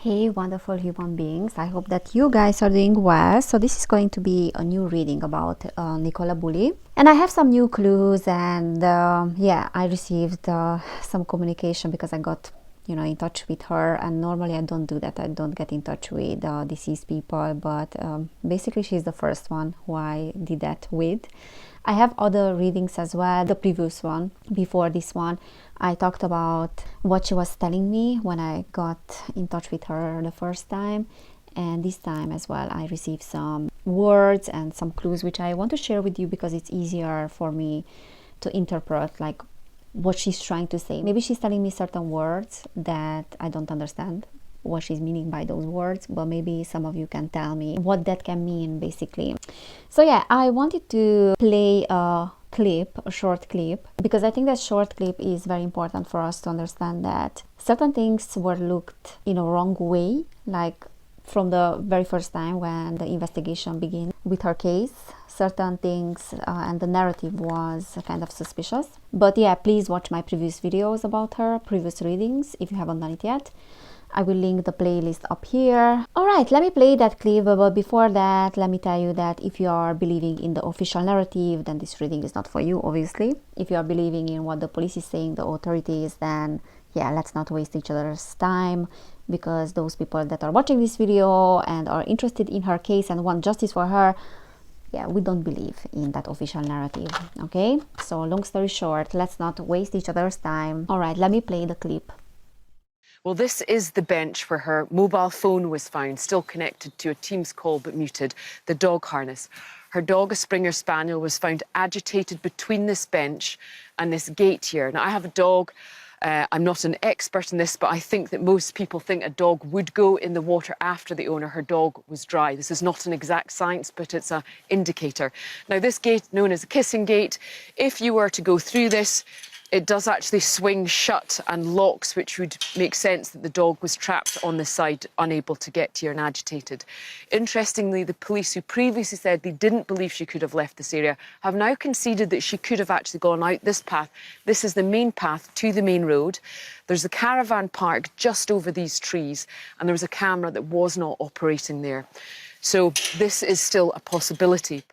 Hey wonderful human beings, I hope that you guys are doing well. So this is going to be a new reading about Nicola Bulley, and I have some new clues, and yeah, I received some communication because I got in touch with her, and normally I don't do that. I don't get in touch with deceased people, but basically she's the first one who I did that with. I have other readings as well. The previous one, before this one, I talked about what she was telling me when I got in touch with her the first time, and this time as well I received some words and some clues which I want to share with you because it's easier for me to interpret like what she's trying to say. Maybe she's telling me certain words that I don't understand what she's meaning by those words, but maybe some of you can tell me what that can mean basically. So yeah, I wanted to play a short clip, because I think that short clip is very important for us to understand that certain things were looked in a wrong way, like from the very first time when the investigation began with her case. Certain things and the narrative was kind of suspicious. But yeah, please watch my previous videos about her, previous readings, if you haven't done it yet. I will link the playlist up here. Alright, let me play that clip, but before that, let me tell you that if you are believing in the official narrative, then this reading is not for you, obviously. If you are believing in what the police is saying, the authorities, then yeah, let's not waste each other's time, because those people that are watching this video and are interested in her case and want justice for her, yeah, we don't believe in that official narrative, okay? So long story short, let's not waste each other's time. Alright, let me play the clip. Well, this is the bench where her mobile phone was found, still connected to a Teams call but muted, the dog harness. Her dog, a Springer Spaniel, was found agitated between this bench and this gate here. Now, I have a dog. I'm not an expert in this, but I think that most people think a dog would go in the water after the owner. Her dog was dry. This is not an exact science, but it's an indicator. Now, this gate, known as a kissing gate, if you were to go through this, it does actually swing shut and locks, which would make sense that the dog was trapped on the side, unable to get here and agitated. Interestingly, the police, who previously said they didn't believe she could have left this area, have now conceded that she could have actually gone out this path. This is the main path to the main road. There's a caravan park just over these trees, and there was a camera that was not operating there. So this is still a possibility.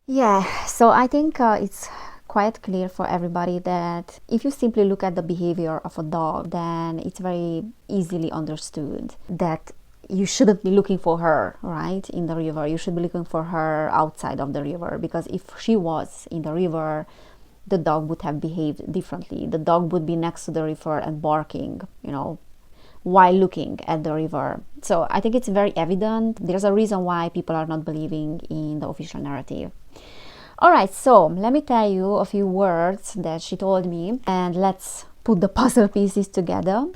Yeah, so I think it's quite clear for everybody that if you simply look at the behavior of a dog, then it's very easily understood that you shouldn't be looking for her, right, in the river. You should be looking for her outside of the river, because if she was in the river, the dog would have behaved differently. The dog would be next to the river and barking, while looking at the river. So I think it's very evident. There's a reason why people are not believing in the official narrative. Alright, so let me tell you a few words that she told me, and let's put the puzzle pieces together.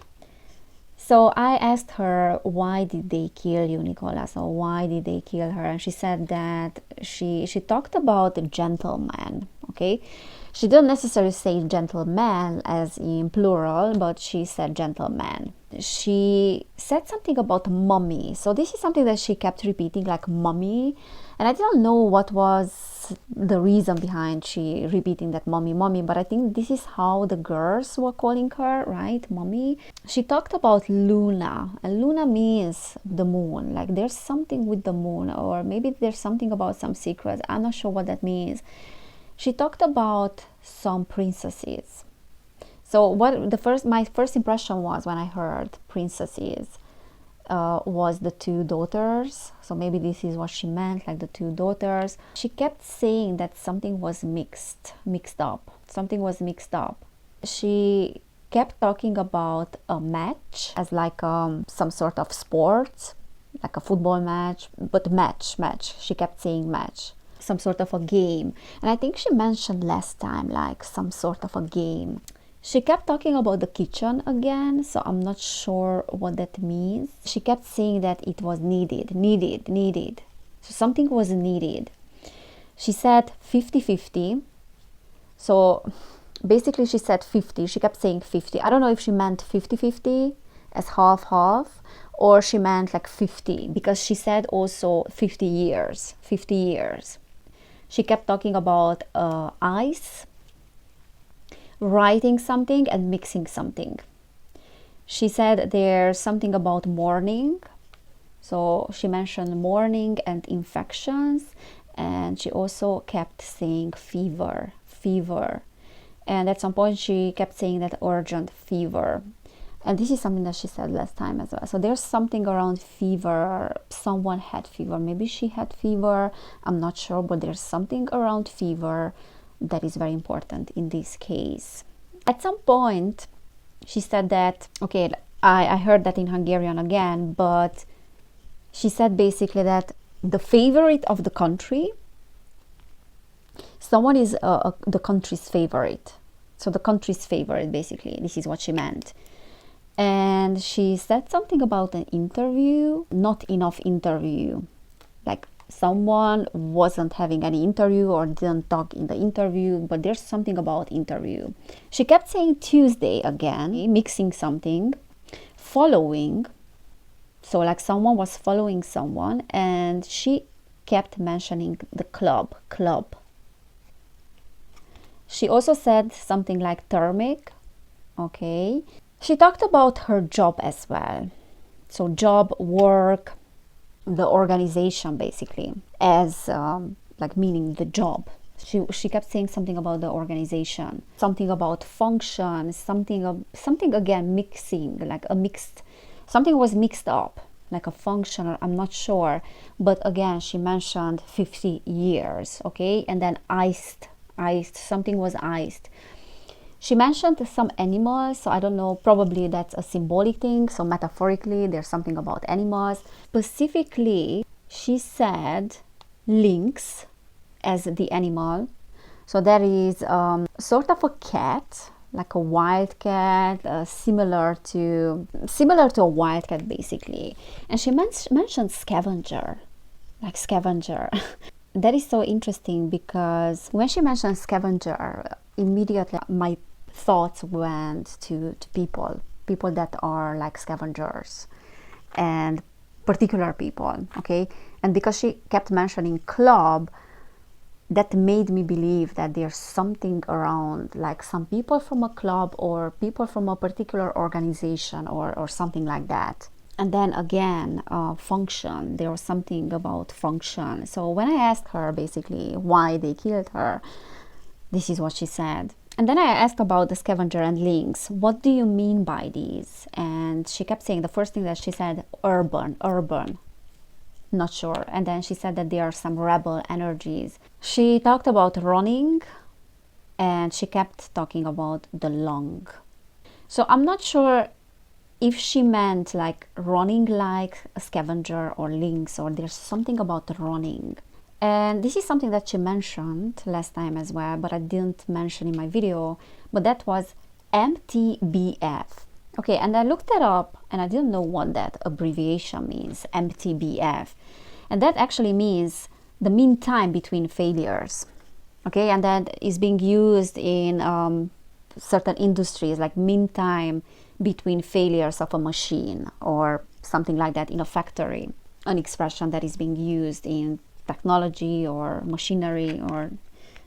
So I asked her, why did they kill you, Nicola? So why did they kill her? And she said that she talked about a gentleman, okay? She didn't necessarily say gentleman as in plural, but she said gentleman. She said something about mommy. So this is something that she kept repeating, like mommy. And I didn't know what was the reason behind she repeating that mommy, mommy, but I think this is how the girls were calling her, right? Mommy. She talked about Luna, and Luna means the moon. Like there's something with the moon, or maybe there's something about some secrets. I'm not sure what that means. She talked about some princesses. So my first impression was when I heard princesses was the two daughters. So maybe this is what she meant, like the two daughters. She kept saying that something was mixed up. Something was mixed up. She kept talking about a match as like some sort of sport, like a football match, but match. She kept saying match. Some sort of a game. And I think she mentioned last time like some sort of a game. She kept talking about the kitchen again, so I'm not sure what that means. She kept saying that it was needed. So something was needed. She said 50-50. So basically she said 50. She kept saying 50. I don't know if she meant 50-50 as half, or she meant like 50, because she said also 50 years. She kept talking about ice, writing something and mixing something. She said there's something about mourning. So she mentioned mourning and infections, and she also kept saying fever, fever. And at some point she kept saying that urgent fever. And this is something that she said last time as well. So there's something around fever. Someone had fever. Maybe she had fever. I'm not sure, but there's something around fever that is very important in this case. At some point, she said that, okay, I heard that in Hungarian again, but she said basically that the favorite of the country, someone is the country's favorite. So the country's favorite, basically, this is what she meant. And she said something about an interview, not enough interview. Like someone wasn't having any interview or didn't talk in the interview, but there's something about interview. She kept saying Tuesday again, mixing something, following. So like someone was following someone, and she kept mentioning the club. She also said something like thermic, okay. She talked about her job as well. So job, work, the organization basically, as like meaning the job. She kept saying something about the organization, something about function, something again mixing, like a mixed, something was mixed up, like a function, or I'm not sure. But again, she mentioned 50 years, okay, and then iced, something was iced. She mentioned some animals, so I don't know, probably that's a symbolic thing, so metaphorically there's something about animals. Specifically, she said lynx as the animal. So there is sort of a cat, like a wild cat, similar to a wild cat basically. And she mentioned scavenger, like scavenger. That is so interesting because when she mentioned scavenger, immediately my thoughts went to people that are like scavengers and particular people, okay. And because she kept mentioning club, that made me believe that there's something around, like some people from a club or people from a particular organization or something like that. And then again, function, there was something about function. So when I asked her basically why they killed her, this is what she said. And then I asked about the scavenger and lynx. What do you mean by these? And she kept saying, the first thing that she said, urban, not sure. And then she said that there are some rebel energies. She talked about running, and she kept talking about the lung. So I'm not sure if she meant like running like a scavenger or lynx, or there's something about running. And this is something that she mentioned last time as well, but I didn't mention in my video, but that was MTBF. Okay, and I looked that up and I didn't know what that abbreviation means, MTBF. And that actually means the mean time between failures. Okay, and that is being used in certain industries, like mean time between failures of a machine or something like that in a factory, an expression that is being used in technology or machinery or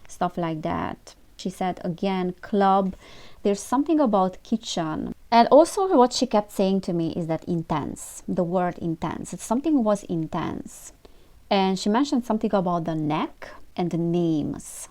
stuff like that. She said again, club, there's something about kitchen. And also what she kept saying to me is that intense, the word intense. Something was intense. And she mentioned something about the neck and the names.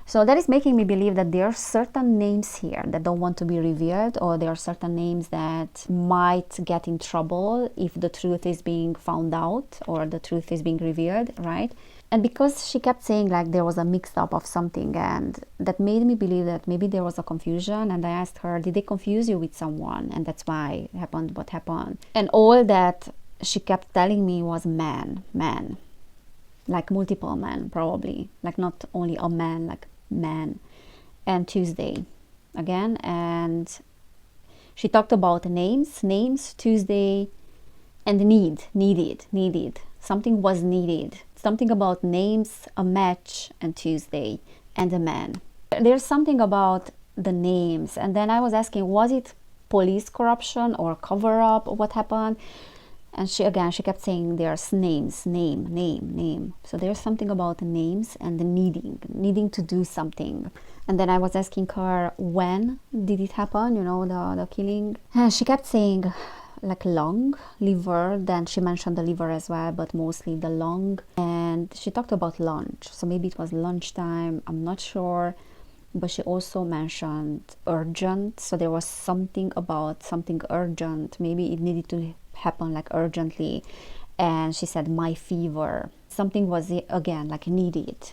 So that is making me believe that there are certain names here that don't want to be revealed, or there are certain names that might get in trouble if the truth is being found out or the truth is being revealed, right? And because she kept saying like there was a mix up of something, and that made me believe that maybe there was a confusion. And I asked her, did they confuse you with someone? And that's why it happened what happened. And all that she kept telling me was man, like multiple men, probably, like not only a man, like man. And Tuesday again, and she talked about names, Tuesday, and needed. Something was needed. Something about names, a match, and Tuesday, and a man. There's something about the names. And then I was asking, was it police corruption or cover up? What happened? And she kept saying there's names, name. So there's something about names and the needing to do something. And then I was asking her, when did it happen, the killing? And she kept saying like lung, liver, then she mentioned the liver as well, but mostly the lung. And she talked about lunch, so maybe it was lunchtime, I'm not sure. But she also mentioned urgent, so there was something about something urgent, maybe it needed to happen like urgently. And she said my fever, something was again like needed.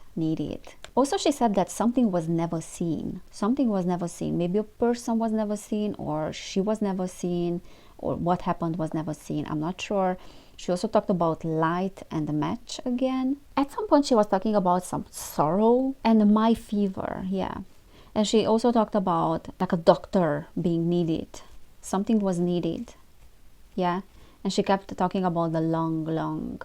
Also she said that something was never seen, maybe a person was never seen, or she was never seen, or what happened was never seen, I'm not sure. She also talked about light and the match again. At some point she was talking about some sorrow and my fever, yeah. And she also talked about like a doctor being needed, something was needed, yeah. And she kept talking about the lung.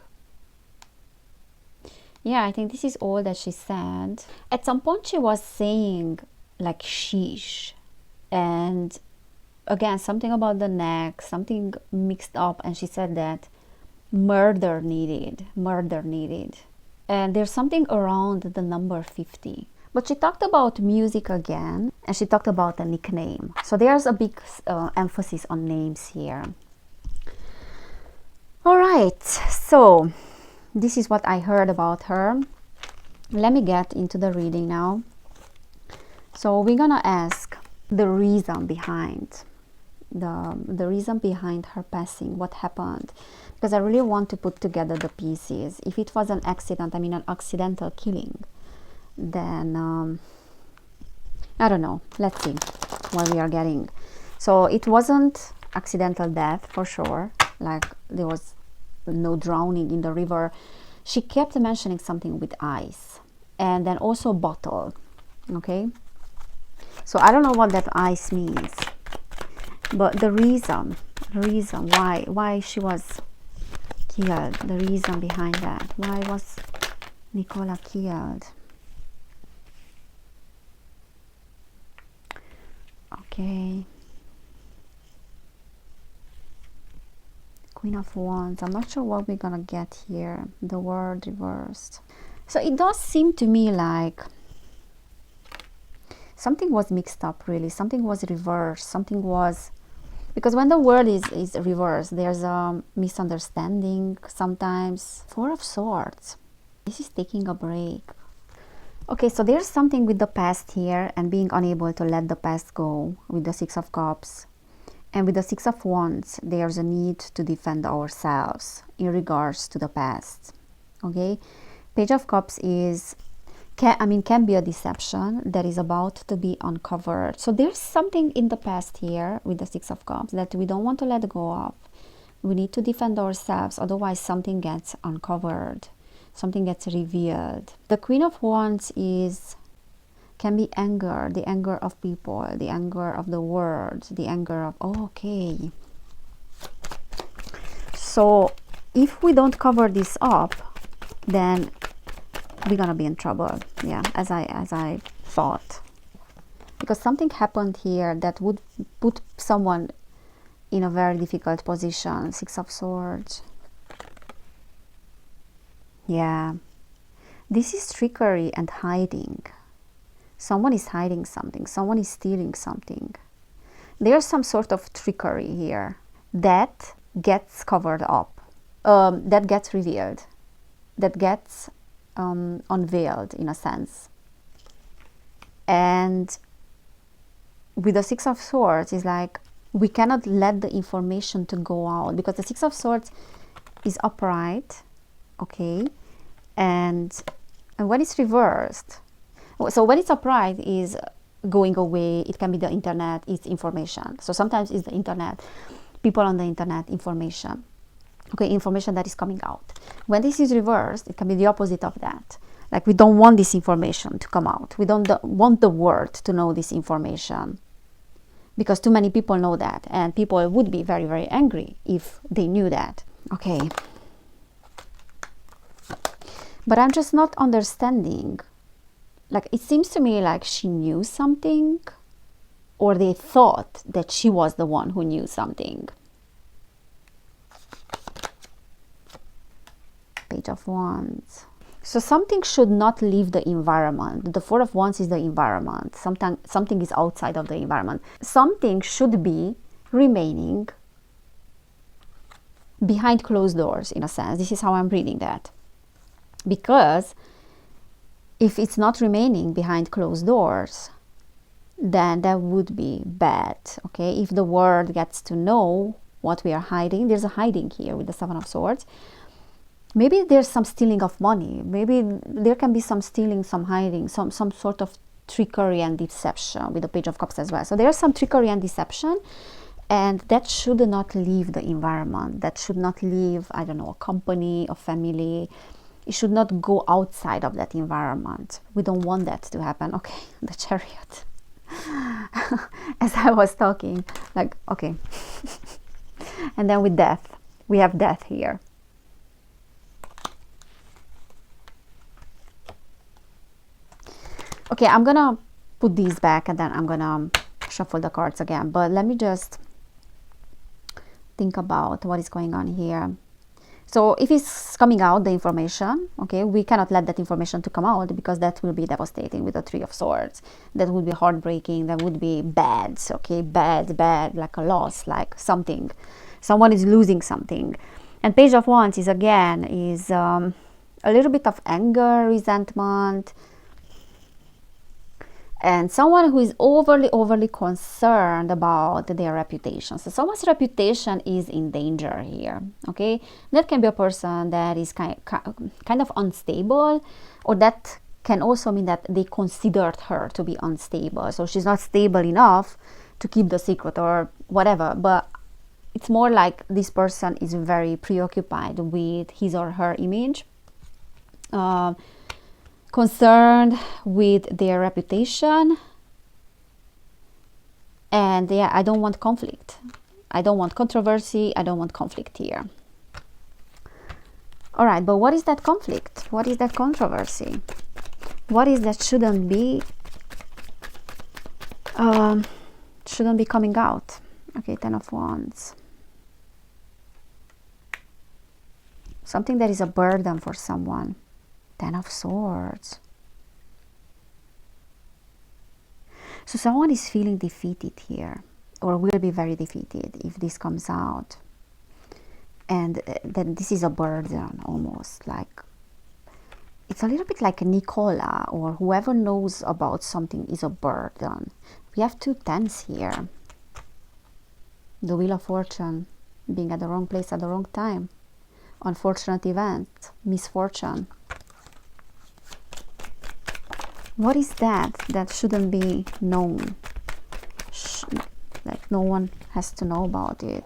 Yeah, I think this is all that she said. At some point she was saying like sheesh, and again something about the neck, something mixed up, and she said that murder needed. And there's something around the number 50. But she talked about music again, and she talked about a nickname. So there's a big emphasis on names here. All right, so this is what I heard about her. Let me get into the reading now. So we're gonna ask the reason behind the reason behind her passing, what happened, because I really want to put together the pieces. If it was an accident, an accidental killing, then I don't know. Let's see what we are getting. So it wasn't accidental death for sure, like there was no drowning in the river. She kept mentioning something with ice, and then also bottle. Okay, so I don't know what that ice means, but the reason why she was killed, the reason behind that, why was Nicola killed? Okay, Queen of Wands. I'm not sure what we're gonna get here. The word reversed. So it does seem to me like something was mixed up, really. Something was reversed. Something was, because when the word is reversed, there's a misunderstanding sometimes. Four of Swords. This is taking a break. Okay, so there's something with the past here and being unable to let the past go with the Six of Cups. And with the Six of Wands, there's a need to defend ourselves in regards to the past. Okay, Page of Cups is, can be a deception that is about to be uncovered. So there's something in the past here with the Six of Cups that we don't want to let go of. We need to defend ourselves, otherwise something gets uncovered, something gets revealed. The Queen of Wands can be anger, the anger of people, the anger of the world, the anger of, okay. So if we don't cover this up, then we're gonna be in trouble. Yeah, as I thought, because something happened here that would put someone in a very difficult position. Six of Swords. Yeah, this is trickery and hiding. Someone is hiding something, someone is stealing something. There's some sort of trickery here that gets covered up, that gets revealed, that gets unveiled in a sense. And with the Six of Swords is like, we cannot let the information to go out, because the Six of Swords is upright, okay, and when it's reversed, so when it's upright is going away. It can be the internet, it's information. So sometimes it's the internet, people on the internet, information, okay, information that is coming out. When this is reversed, it can be the opposite of that. Like, we don't want this information to come out. We don't want the world to know this information, because too many people know that, and people would be very, very angry if they knew that. Okay, but I'm just not understanding. Like, it seems to me like she knew something, or they thought that she was the one who knew something. Page of Wands. So something should not leave the environment. The Four of Wands is the environment. Something is outside of the environment. Something should be remaining behind closed doors, in a sense. This is how I'm reading that. Because if it's not remaining behind closed doors, then that would be bad, okay? If the world gets to know what we are hiding, there's a hiding here with the Seven of Swords. Maybe there's some stealing of money. Maybe there can be some stealing, some hiding, some sort of trickery and deception with the Page of Cups as well. So there's some trickery and deception, and that should not leave the environment. That should not leave, I don't know, a company, a family. It should not go outside of that environment. We don't want that to happen. Okay, the Chariot. As I was talking, like, okay. And then with death, we have death here. Okay, I'm gonna put these back and then I'm gonna shuffle the cards again. But let me just think about what is going on here. So if it's coming out, the information, okay, we cannot let that information to come out because that will be devastating with the Three of Swords. That would be heartbreaking. That would be bad, okay, bad, like a loss, like something. Someone is losing something. And Page of Wands is, again, is a little bit of anger, resentment, and someone who is overly concerned about their reputation. So someone's reputation is in danger here, okay? That can be a person that is kind of unstable, or that can also mean that they considered her to be unstable. So she's not stable enough to keep the secret or whatever, but it's more like this person is very preoccupied with his or her image, concerned with their reputation, and yeah, I don't want conflict. I don't want controversy. I don't want conflict here. All right, but what is that conflict? What is that controversy? What is that shouldn't be coming out? Okay, Ten of Wands. Something that is a burden for someone. Ten of Swords. So someone is feeling defeated here, or will be very defeated if this comes out. And then this is a burden, almost like, it's a little bit like Nicola, or whoever knows about something is a burden. We have two tens here. The Wheel of Fortune, being at the wrong place at the wrong time. Unfortunate event, misfortune. What is that shouldn't be known? Like no one has to know about it.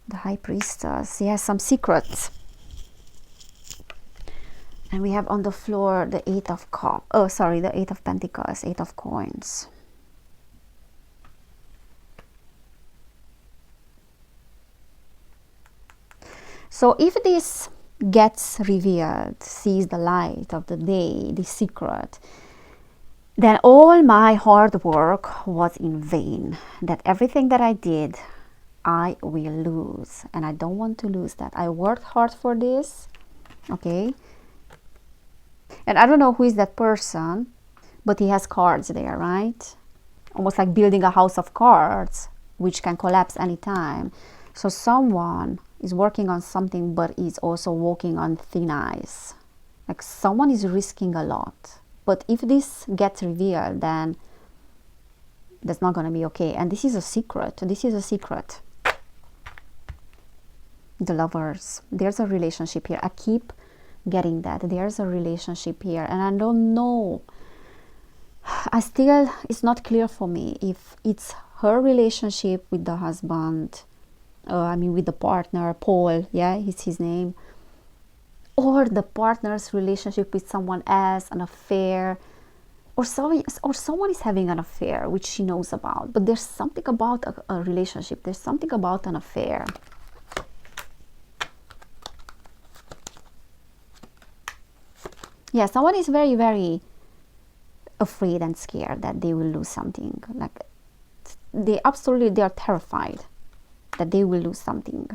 The High Priestess, he has some secrets. And we have on the floor the Eight of Cups. Oh, sorry, the Eight of Pentacles, Eight of Coins. So if this gets revealed, sees the light of the day, the secret, then all my hard work was in vain. That everything that I did, I will lose. And I don't want to lose that. I worked hard for this, okay? And I don't know who is that person, but he has cards there, right? Almost like building a house of cards, which can collapse anytime. So someone is working on something, but is also walking on thin ice. Like someone is risking a lot. But if this gets revealed, then that's not going to be okay. And this is a secret. This is a secret. The Lovers. There's a relationship here. I keep getting that. There's a relationship here. And I don't know. It's not clear for me if it's her relationship with the husband. With the partner, Paul. Yeah, it's his name. Or the partner's relationship with someone else, an affair, or someone is having an affair which she knows about. But there's something about a relationship. There's something about an affair. Yeah, someone is very, very afraid and scared that they will lose something. Like they are terrified that they will lose something.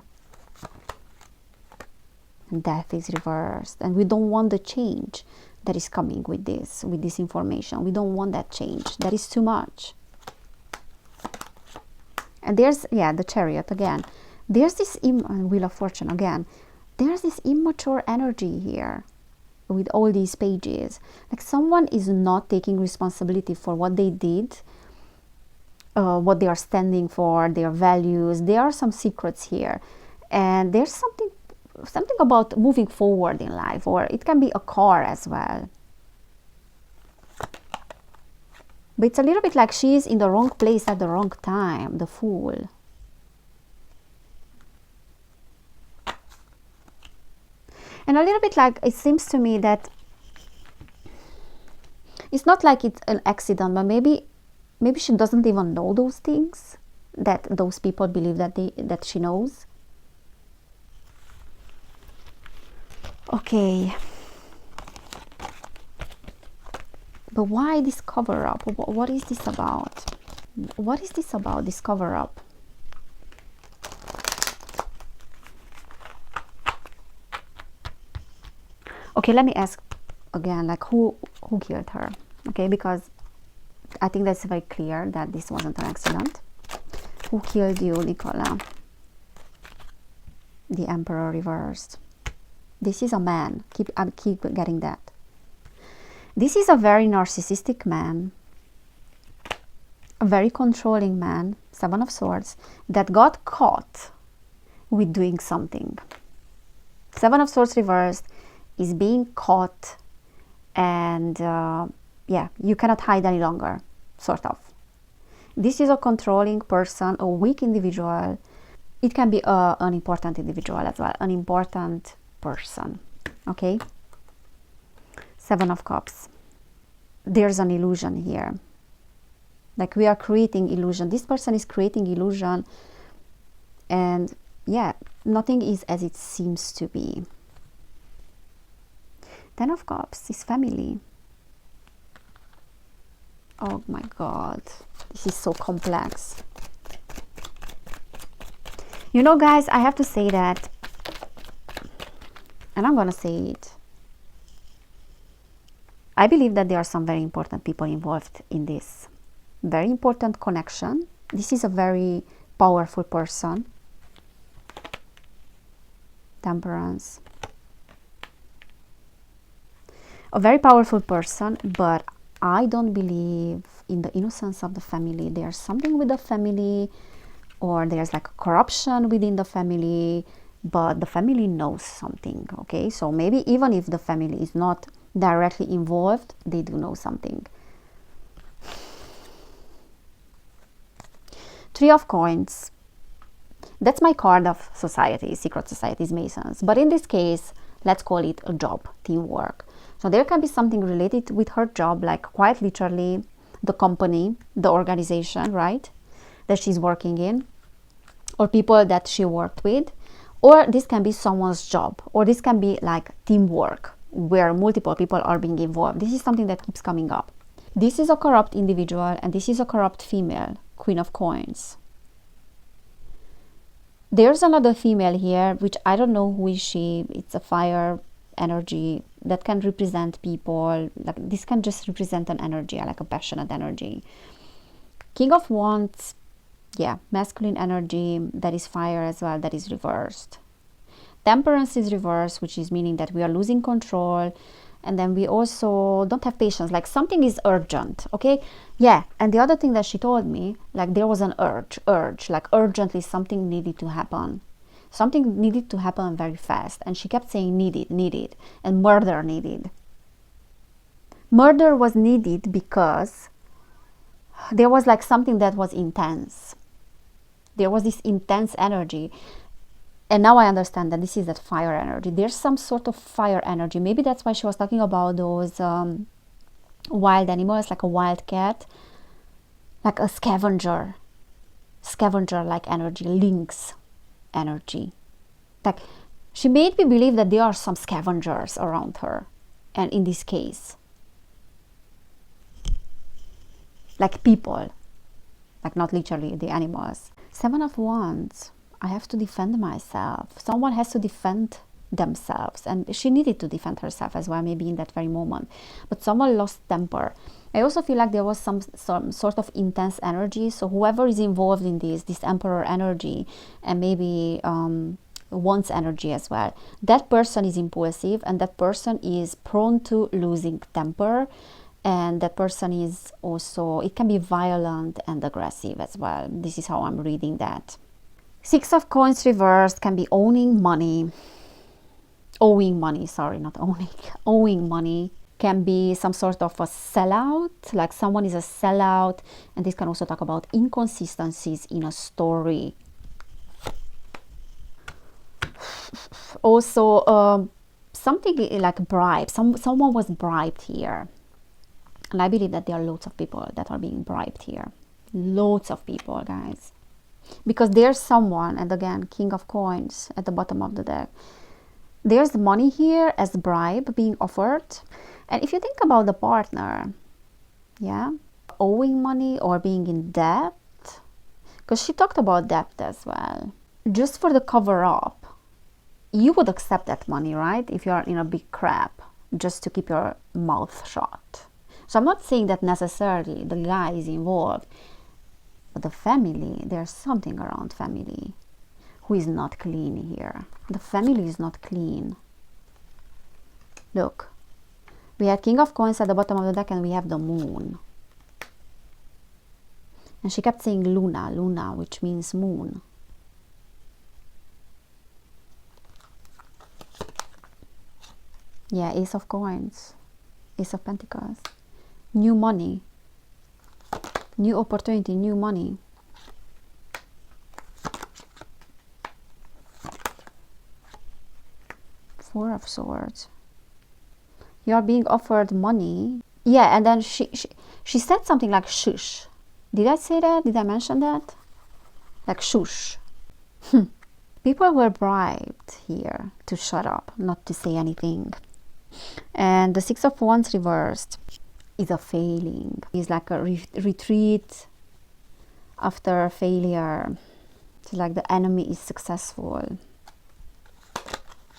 and death is reversed, and we don't want the change that is coming with this information. We don't want that change. That is too much. And there's, yeah, the Chariot again. There's this Wheel of Fortune again. There's this immature energy here with all these pages. Like someone is not taking responsibility for what they did, what they are standing for, their values. There are some secrets here, and there's something about moving forward in life, or it can be a car as well. But it's a little bit like she's in the wrong place at the wrong time, the Fool. And a little bit like, it seems to me that it's not like it's an accident, but maybe she doesn't even know those things that those people believe that she knows. Okay. But why this cover-up? What is this about? What is this about, this cover-up? Okay, let me ask again, like who killed her? Okay, because I think that's very clear that this wasn't an accident. Who killed you, Nicola? The Emperor reversed. This is a man. I keep getting that. This is a very narcissistic man, a very controlling man, 7 of Swords, that got caught with doing something. 7 of Swords reversed is being caught, and yeah, you cannot hide any longer, sort of. This is a controlling person, a weak individual. It can be an important individual as well, an important person, okay? 7 of Cups. There's an illusion here. Like we are creating illusion. This person is creating illusion, and yeah, nothing is as it seems to be. 10 of Cups is family. Oh my God, this is so complex. You know, guys, I have to say that, and I'm gonna say it. I believe that there are some very important people involved in this. Very important connection. This is a very powerful person. Temperance. A very powerful person, but I don't believe in the innocence of the family. There's something with the family, or there's like corruption within the family, but the family knows something, okay? So maybe even if the family is not directly involved, they do know something. 3 of Coins. That's my card of society, secret societies, Masons. But in this case, let's call it a job, teamwork. So there can be something related with her job, like quite literally the company, the organization, right, that she's working in, or people that she worked with, or this can be someone's job, or this can be like teamwork where multiple people are being involved. This is something that keeps coming up. This is a corrupt individual, and this is a corrupt female, Queen of Coins. There's another female here, which I don't know who is she. It's a fire energy that can represent people. Like this can just represent an energy, like a passionate energy. King of Wands, yeah, masculine energy, that is fire as well, that is reversed. Temperance is reversed, which is meaning that we are losing control, and then we also don't have patience, like something is urgent, okay? Yeah, and the other thing that she told me, like there was an urge, like urgently something needed to happen. Something needed to happen very fast, and she kept saying needed, and murder needed. Murder was needed because there was like something that was intense. There was this intense energy. And now I understand that this is that fire energy. There's some sort of fire energy. Maybe that's why she was talking about those wild animals, like a wild cat, like a scavenger-like energy, lynx energy. Like she made me believe that there are some scavengers around her. And in this case, like people, like not literally the animals. 7 of Wands. I have to defend myself. Someone has to defend themselves, and she needed to defend herself as well, maybe in that very moment. But someone lost temper. I also feel like there was some sort of intense energy. So whoever is involved in this emperor energy, and maybe one's energy as well, that person is impulsive, and that person is prone to losing temper, and that person is also, it can be violent and aggressive as well. This is how I'm reading that. Six of Coins reversed can be owing money, sorry, not owning, owing money. Can be some sort of a sellout, like someone is a sellout, and this can also talk about inconsistencies in a story. Also, something like bribe, someone was bribed here. And I believe that there are loads of people that are being bribed here. Loads of people, guys. Because there's someone, and again, King of Coins at the bottom of the deck. There's money here as bribe being offered. And if you think about the partner, yeah, owing money or being in debt, because she talked about debt as well, just for the cover up, you would accept that money, right? If you are in a big crap, just to keep your mouth shut. So I'm not saying that necessarily the guy is involved, but the family, there's something around family who is not clean here. The family is not clean. Look. We had King of Coins at the bottom of the deck, and we have the Moon. And she kept saying Luna, Luna, which means moon. Yeah, Ace of Coins, Ace of Pentacles. New money, new opportunity, new money. Four of Swords. You are being offered money. Yeah, and then she said something like shush. Did I say that? Did I mention that? Like shush. People were bribed here to shut up, not to say anything. And the Six of Wands reversed is a failing. It's like a retreat after failure. It's like the enemy is successful.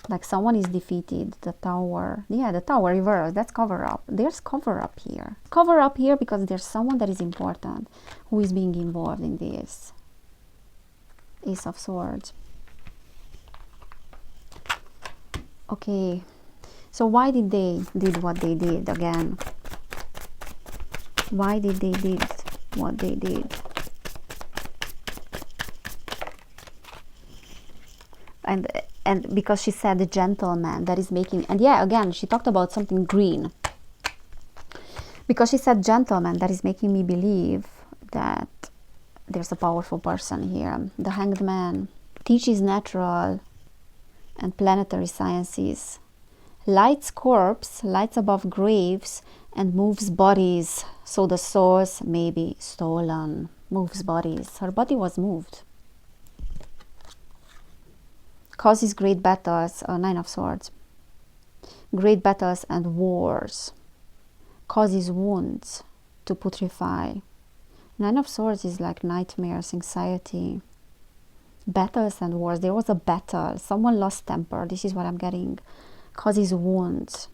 Like someone is defeated. The Tower. Yeah, the Tower reversed. That's cover up. There's cover up here. Cover up here because there's someone that is important who is being involved in this. Ace of Swords. Okay. So why did they did what they did again? Why did they did what they did? And because she said the gentleman that is making, and yeah, again, she talked about something green. Because she said gentleman, that is making me believe that there's a powerful person here. The Hanged Man teaches natural and planetary sciences. Lights corpse, lights above graves, and moves bodies. So the souls may be stolen. Moves bodies. Her body was moved. Causes great battles. Nine of Swords. Great battles and wars. Causes wounds to putrefy. Nine of Swords is like nightmares, anxiety. Battles and wars. There was a battle. Someone lost temper. This is what I'm getting. Causes wounds.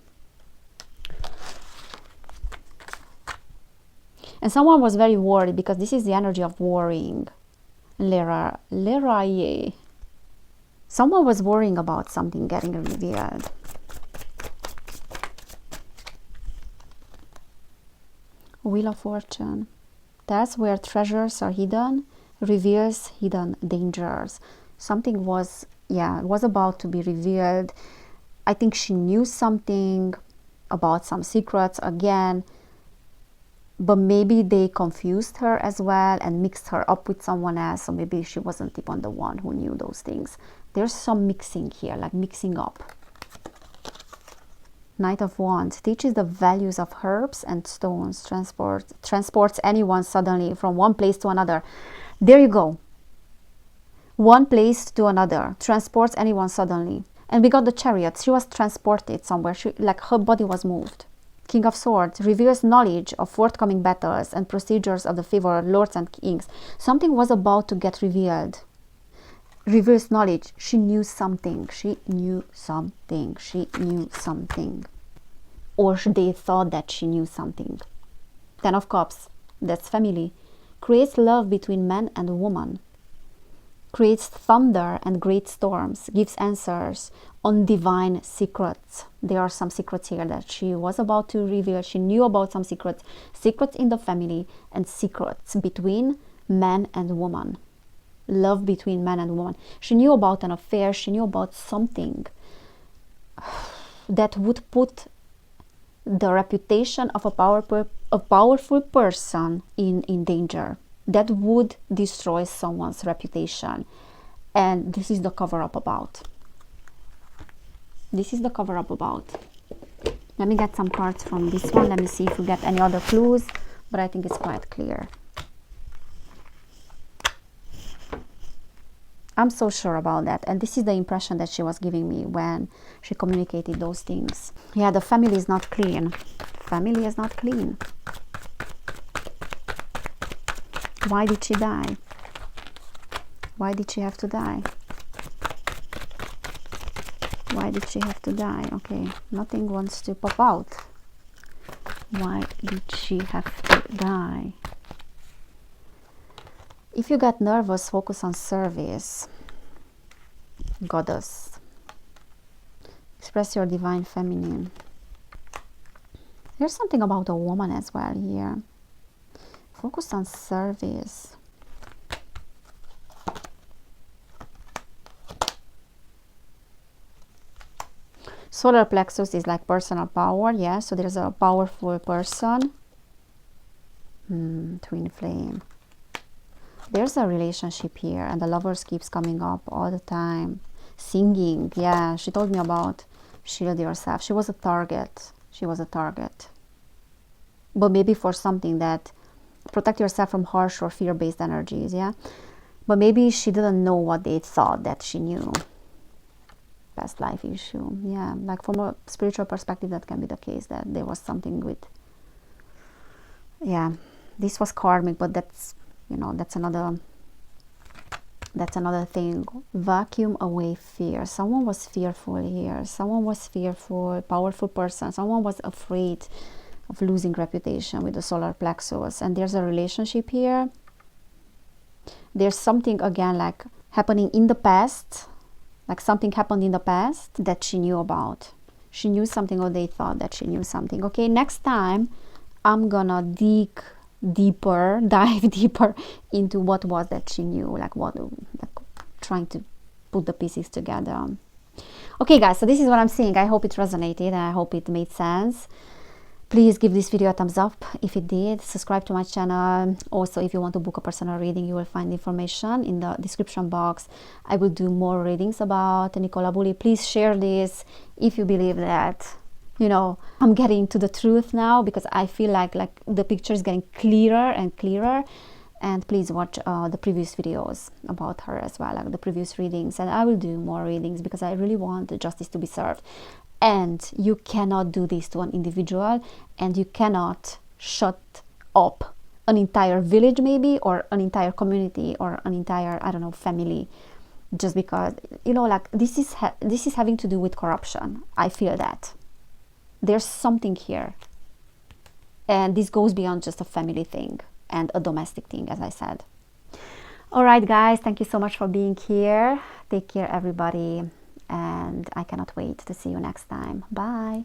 And someone was very worried because this is the energy of worrying. Leraye. Someone was worrying about something getting revealed. Wheel of Fortune. That's where treasures are hidden, reveals hidden dangers. Something was, yeah, it was about to be revealed. I think she knew something about some secrets again, but maybe they confused her as well and mixed her up with someone else, so maybe she wasn't even the one who knew those things. There's some mixing here, like mixing up. Knight of Wands teaches the values of herbs and stones, transports anyone suddenly from one place to another. There you go. One place to another, transports anyone suddenly. And we got the Chariot. She was transported somewhere, like her body was moved. King of Swords reveals knowledge of forthcoming battles and procedures of the favored lords and kings. Something was about to get revealed. reverse knowledge. She knew something. She knew something. She knew something. Or they thought that she knew something. Ten of Cups. That's family. Creates love between man and woman. Creates thunder and great storms. Gives answers on divine secrets. There are some secrets here that she was about to reveal. She knew about some secrets. Secrets in the family and secrets between man and woman. Love between man and woman. She knew about an affair. She knew about something that would put the reputation of a powerful person in danger. That would destroy someone's reputation. And this is the cover-up about. This is the cover-up about. Let me get some cards from this one. Let me see if we get any other clues. But I think it's quite clear. I'm so sure about that. And this is the impression that she was giving me when she communicated those things. Yeah, the family is not clean. Family is not clean. Why did she die? Why did she have to die? Why did she have to die? Okay, nothing wants to pop out. Why did she have to die? If you get nervous, focus on service. Goddess. Express your divine feminine. There's something about a woman as well here. Focus on service. Solar plexus is like personal power, yeah. So there's a powerful person. Twin flame. There's a relationship here, and the lovers keeps coming up all the time. Singing, yeah. She told me about shield yourself. She was a target. She was a target. But maybe for something that protect yourself from harsh or fear-based energies, yeah. But maybe she didn't know what they thought that she knew. Past life issue, yeah. Like from a spiritual perspective, that can be the case, that there was something with, yeah. This was karmic, but that's, you know, that's another thing. Vacuum away fear. Someone was fearful here. Someone was fearful, powerful person. Someone was afraid of losing reputation with the solar plexus. And there's a relationship here. There's something, again, like happening in the past. Like something happened in the past that she knew about. She knew something, or they thought that she knew something. Okay, next time I'm gonna dive deeper into what was that she knew, like trying to put the pieces together. Okay guys, so this is what I'm saying. I hope it resonated and I hope it made sense. Please give this video a thumbs up if it did. Subscribe to my channel. Also, if you want to book a personal reading, you will find information in the description box. I will do more readings about Nicola Bulley. Please share this if you believe that, you know, I'm getting to the truth now, because I feel like the picture is getting clearer and clearer. And please watch the previous videos about her as well, like the previous readings. And I will do more readings because I really want the justice to be served. And you cannot do this to an individual, and you cannot shut up an entire village maybe, or an entire community, or an entire, I don't know, family, just because, you know, like this is having to do with corruption. I feel that there's something here, and this goes beyond just a family thing and a domestic thing, as I said. All right guys, thank you so much for being here. Take care everybody, and I cannot wait to see you next time. Bye.